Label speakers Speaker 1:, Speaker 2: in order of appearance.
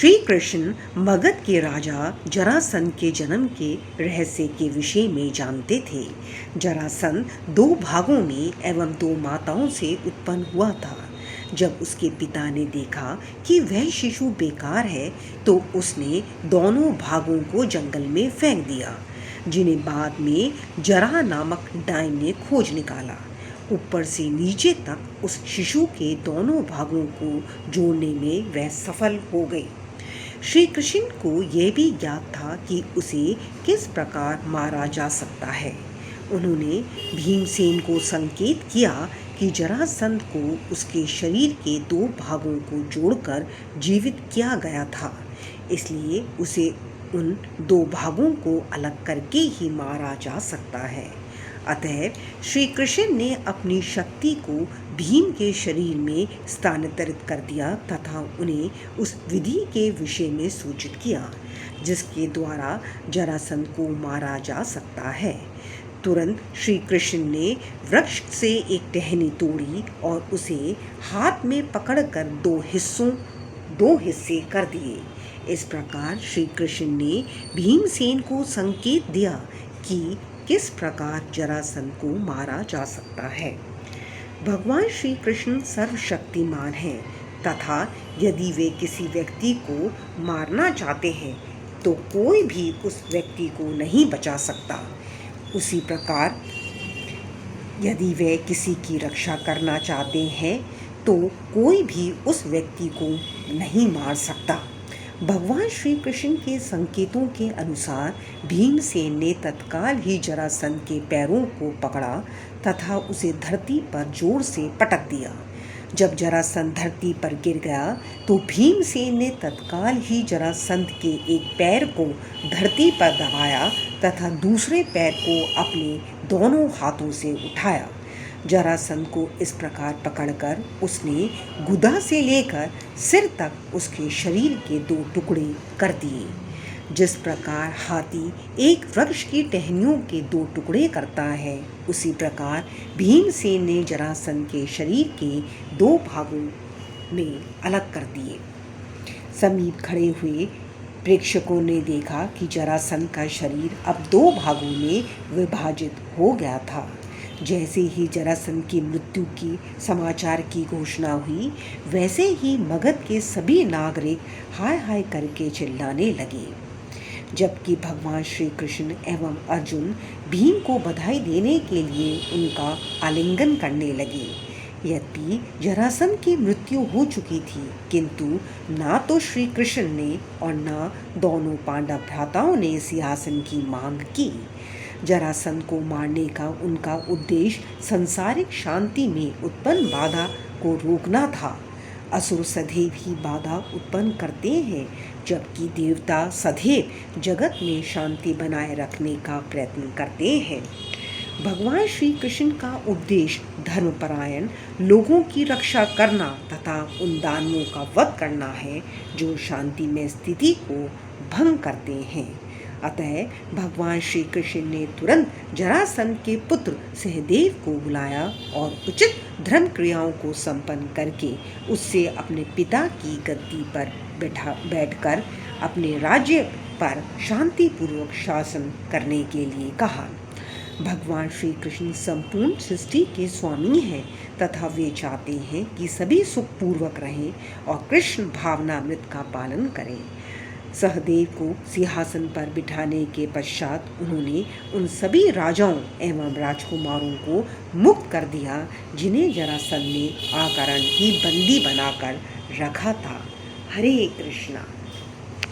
Speaker 1: श्री कृष्ण मगध के राजा जरासंध के जन्म के रहस्य के विषय में जानते थे। जरासंध 2 भागों में एवं 2 माताओं से उत्पन्न हुआ था। जब उसके पिता ने देखा कि वह शिशु बेकार है तो उसने दोनों भागों को जंगल में फेंक दिया, जिन्हें बाद में जरा नामक डाइन ने खोज निकाला। ऊपर से नीचे तक उस शिशु के दोनों भागों को जोड़ने में वह सफल हो गई। श्री कृष्ण को यह भी ज्ञात था कि उसे किस प्रकार मारा जा सकता है। उन्होंने भीमसेन को संकेत किया कि जरासंध को उसके शरीर के 2 भागों को जोड़कर जीवित किया गया था, इसलिए उसे उन 2 भागों को अलग करके ही मारा जा सकता है। अतः श्री कृष्ण ने अपनी शक्ति को भीम के शरीर में स्थानांतरित कर दिया तथा उन्हें उस विधि के विषय में सूचित किया जिसके द्वारा जरासंध को मारा जा सकता है। तुरंत श्री कृष्ण ने वृक्ष से एक टहनी तोड़ी और उसे हाथ में पकड़कर 2 हिस्से कर दिए। इस प्रकार श्री कृष्ण ने भीमसेन को संकेत दिया कि किस प्रकार जरासंध को मारा जा सकता है। भगवान श्री कृष्ण सर्वशक्तिमान हैं तथा यदि वे किसी व्यक्ति को मारना चाहते हैं तो कोई भी उस व्यक्ति को नहीं बचा सकता। उसी प्रकार यदि वे किसी की रक्षा करना चाहते हैं तो कोई भी उस व्यक्ति को नहीं मार सकता। भगवान श्री कृष्ण के संकेतों के अनुसार भीमसेन ने तत्काल ही जरासंध के पैरों को पकड़ा तथा उसे धरती पर जोर से पटक दिया। जब जरासंध धरती पर गिर गया तो भीमसेन ने तत्काल ही जरासंध के एक पैर को धरती पर दबाया तथा दूसरे पैर को अपने दोनों हाथों से उठाया। जरासंध को इस प्रकार पकड़कर उसने गुदा से लेकर सिर तक उसके शरीर के 2 टुकड़े कर दिए। जिस प्रकार हाथी एक वृक्ष की टहनियों के 2 टुकड़े करता है, उसी प्रकार भीमसेन ने जरासंध के शरीर के 2 भागों में अलग कर दिए। समीप खड़े हुए प्रेक्षकों ने देखा कि जरासंध का शरीर अब 2 भागों में विभाजित हो गया था। जैसे ही जरासंध की मृत्यु की समाचार की घोषणा हुई, वैसे ही मगध के सभी नागरिक हाय हाय करके चिल्लाने लगे, जबकि भगवान श्री कृष्ण एवं अर्जुन भीम को बधाई देने के लिए उनका आलिंगन करने लगे। यद्यपि जरासंध की मृत्यु हो चुकी थी, किंतु ना तो श्री कृष्ण ने और ना दोनों पांडव भ्राताओं ने सिंहासन की मांग की। जरासंध को मारने का उनका उद्देश्य संसारिक शांति में उत्पन्न बाधा को रोकना था। असुर सदैव ही बाधा उत्पन्न करते हैं, जबकि देवता सदैव जगत में शांति बनाए रखने का प्रयत्न करते हैं। भगवान श्री कृष्ण का उपदेश धर्मपरायण लोगों की रक्षा करना तथा उन दानवों का वध करना है जो शांति में स्थिति को भंग करते हैं। अतः भगवान श्री कृष्ण ने तुरंत जरासंध के पुत्र सहदेव को बुलाया और उचित धर्म क्रियाओं को संपन्न करके उससे अपने पिता की गद्दी पर बैठकर अपने राज्य पर शांतिपूर्वक शासन करने के लिए कहा। भगवान श्री कृष्ण संपूर्ण सृष्टि के स्वामी हैं तथा वे चाहते हैं कि सभी सुखपूर्वक रहें और कृष्ण भावनामृत का पालन करें। सहदेव को सिंहासन पर बिठाने के पश्चात उन्होंने उन सभी राजाओं एवं राजकुमारों को मुक्त कर दिया जिन्हें जरासंध ने अकारण ही बंदी बनाकर रखा था। हरे कृष्णा।